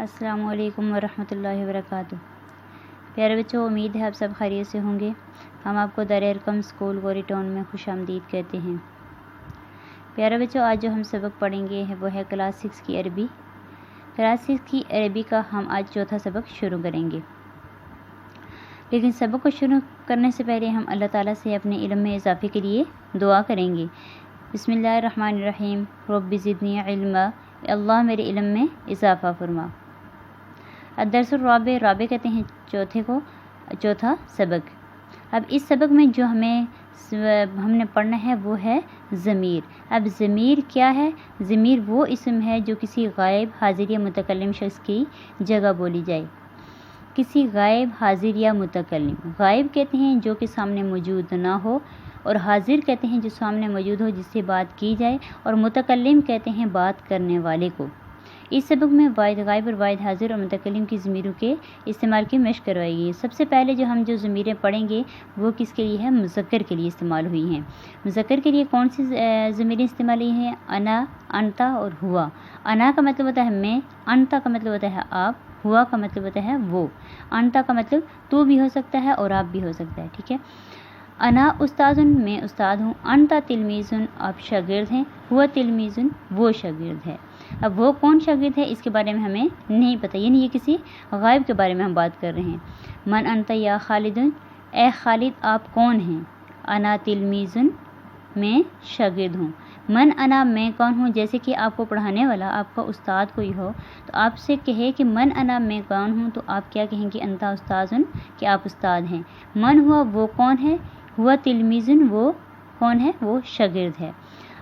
السلام علیکم ورحمۃ اللہ وبرکاتہ۔ پیارے بچوں، امید ہے آپ سب خیریت سے ہوں گے۔ ہم آپ کو دار ارقم اسکول گوری ٹاؤن میں خوش آمدید کہتے ہیں۔ پیارے بچوں، آج جو ہم سبق پڑھیں گے وہ ہے کلاس 6 کی عربی۔ کلاس 6 کی عربی کا ہم آج چوتھا سبق شروع کریں گے، لیکن سبق کو شروع کرنے سے پہلے ہم اللہ تعالیٰ سے اپنے علم میں اضافے کے لیے دعا کریں گے۔ بسم اللہ الرحمن الرحیم، رب زدنی علما، اللہ میرے علم میں اضافہ فرما۔ الدرس الرابع، رابع کہتے ہیں چوتھا سبق۔ اب اس سبق میں جو ہم نے پڑھنا ہے وہ ہے ضمیر۔ اب ضمیر کیا ہے؟ ضمیر وہ اسم ہے جو کسی غائب، حاضر یا متکلم شخص کی جگہ بولی جائے۔ کسی غائب، حاضر یا متکلم۔ غائب کہتے ہیں جو کہ سامنے موجود نہ ہو، اور حاضر کہتے ہیں جو سامنے موجود ہو جس سے بات کی جائے، اور متکلم کہتے ہیں بات کرنے والے کو۔ اس سبق میں واحد غائب اور واحد حاضر اور متکلم کی ضمیروں کے استعمال کی مشق کروائی گئی۔ سب سے پہلے جو ضمیریں پڑھیں گے وہ کس کے لیے ہے؟ مذکر کے لیے استعمال ہوئی ہیں۔ مذکر کے لیے کون سی ضمیریں استعمال ہوئی ہیں؟ انا، انتا اور ہوا۔ انا کا مطلب ہوتا ہے میں، انتا کا مطلب ہوتا ہے آپ، ہوا کا مطلب ہوتا ہے وہ۔ انتا کا مطلب تو بھی ہو سکتا ہے اور آپ بھی ہو سکتا ہے، ٹھیک ہے۔ انا استاذن، میں استاد ہوں۔ انتا تلمیذن، آپ شاگرد ہیں۔ ہوا تلمیذن، وہ شاگرد ہے۔ اب وہ کون شاگرد ہے اس کے بارے میں ہمیں نہیں پتہ، یعنی یہ کسی غائب کے بارے میں ہم بات کر رہے ہیں۔ من انتا یا خالدن، اے خالد آپ کون ہیں؟ انا تلمیذن، میں شاگرد ہوں۔ من انا، میں کون ہوں؟ جیسے کہ آپ کو پڑھانے والا آپ کا استاد کوئی ہو تو آپ سے کہے کہ من انا، میں کون ہوں، تو آپ کیا کہیں گے؟ انتا استاذن، کہ آپ استاد ہیں۔ من ہوا، وہ کون ہے؟ ہوا تلمیذن، وہ کون ہے؟ وہ شاگرد ہے۔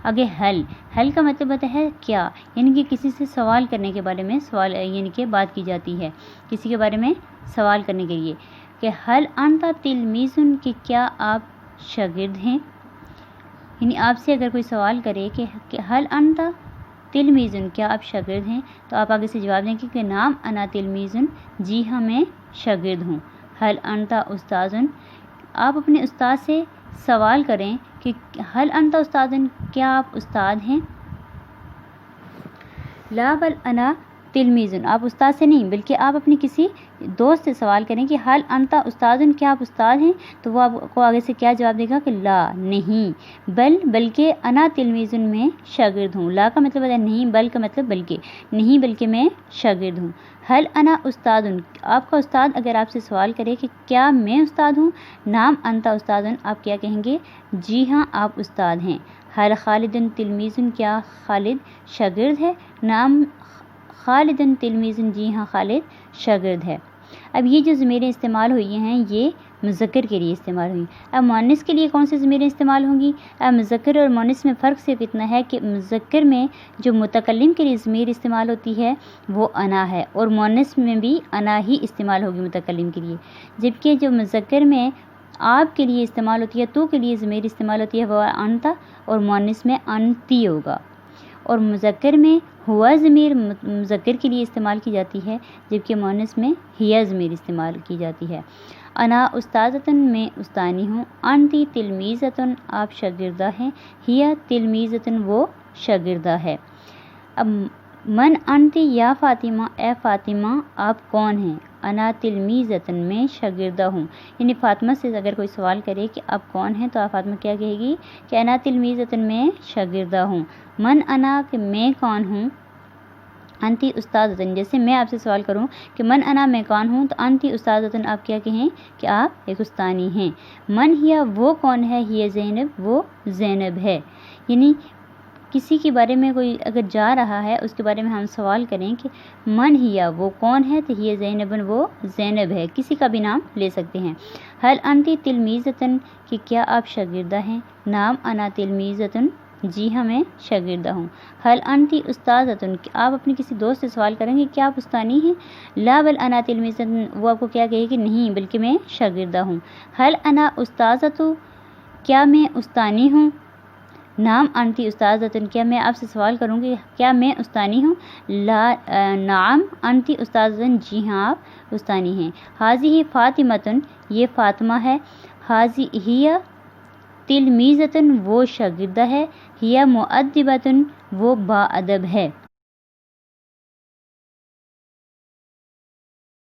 آگے حل کا مطلب ہوتا ہے کیا، یعنی کہ کسی سے سوال کرنے کے بارے میں یعنی کہ بات کی جاتی ہے کسی کے بارے میں سوال کرنے کے لیے کہ حل انتا تلمیذن، کہ کیا آپ شاگرد ہیں۔ یعنی آپ سے اگر کوئی سوال کرے کہ حل انتا تلمیذن، کیا آپ شاگرد ہیں، تو آپ آگے سے جواب دیں گے کہ نام انا تلمیذن، جی ہاں میں شاگرد ہوں۔ حل انتا استاذن، آپ اپنے استاد سے سوال کریں کہ حل انتا استاذن، کیا آپ استاد ہیں۔ لا بل انا تلمیذن، آپ استاد سے نہیں بلکہ آپ اپنے کسی دوست سے سوال کریں کہ حل انتا استاذن، کیا آپ استاد ہیں، تو وہ آپ کو آگے سے کیا جواب دے گا کہ لا، نہیں، بلکہ انا تلمیذن، میں شاگرد ہوں۔ لا کا مطلب ہے نہیں، بل کا مطلب بلکہ، نہیں بلکہ میں شاگرد ہوں۔ حل انا استادن، آپ کا استاد اگر آپ سے سوال کرے کہ کیا میں استاد ہوں، نام انتا استادن، آپ کیا کہیں گے؟ جی ہاں آپ استاد ہیں۔ حل خالدن تلمیذن، کیا خالد شاگرد ہے، نام خالدن تلمیذن، جی ہاں خالد شاگرد ہے۔ اب یہ جو ضمیریں استعمال ہوئی ہیں یہ مذکر کے لیے استعمال ہوئی۔ اب مؤنث کے لیے کون سی ضمیریں استعمال ہوں گی؟ اب مذکر اور مؤنث میں فرق صرف اتنا ہے کہ مذکر میں جو متکلم کے لیے ضمیر استعمال ہوتی ہے وہ انا ہے، اور مؤنث میں بھی انا ہی استعمال ہوگی متکلم کے لیے، جبکہ جو مذکر میں آپ کے لیے استعمال ہوتی ہے، تو کے لیے ضمیر استعمال ہوتی ہے وہ انتا، اور مؤنث میں انتی ہوگا۔ اور مذکر میں ہوا ضمیر مذکر کے لیے استعمال کی جاتی ہے، جبکہ مؤنث میں ہیا ضمیر استعمال کی جاتی ہے۔ انا استاذتن، میں استانی ہوں۔ انتی تلمیذتن، آپ شاگردہ ہیں۔ ہیا تلمیذتن، وہ شاگردہ ہے۔ اب من انتی یا فاطمہ، اے فاطمہ آپ کون ہیں؟ انا تلمیذتن، میں شاگردہ ہوں۔ یعنی فاطمہ سے اگر کوئی سوال کرے کہ آپ کون ہیں تو آپ فاطمہ کیا کہے گی کہ انا تلمیذتن، میں شاگردہ ہوں۔ من انا، کہ میں کون ہوں۔ انتی استاذتن، جیسے میں آپ سے سوال کروں کہ من انا، میں کون ہوں، تو انتی استاذتن آپ کیا کہیں کہ آپ ایک استانی ہیں۔ من ہیا، وہ کون ہے، ہیا زینب، وہ زینب ہے۔ یعنی کسی کے بارے میں کوئی اگر جا رہا ہے اس کے بارے میں ہم سوال کریں کہ من ہیا، وہ کون ہے، تو ہیا زینبن، وہ زینب ہے، کسی کا بھی نام لے سکتے ہیں۔ حل انتی تلمیذتن، کہ کیا آپ شاگردہ ہیں، نام انا تلمیذتن، جی ہاں میں شاگردہ ہوں۔ حل انتی استاذتن، کہ آپ اپنے کسی دوست سے سوال کریں گے کیا آپ استانی ہیں۔ لا بل انا تلمیذتن، وہ آپ کو کیا کہے کہ نہیں بلکہ میں شاگردہ ہوں۔ حل انا استاذتو، کیا میں استانی ہوں۔ نام انتی استاذتن، کیا میں آپ سے سوال کروں گی کیا میں استانی ہوں۔ نعم انتی استاذتن، جی ہاں آپ استانی ہیں۔ حاضی فاطمتن، یہ فاطمہ ہے۔ حاضی ہیا تلمیذتن، وہ شاگردہ ہے۔ ہیا مؤدبتن، وہ با ادب ہے۔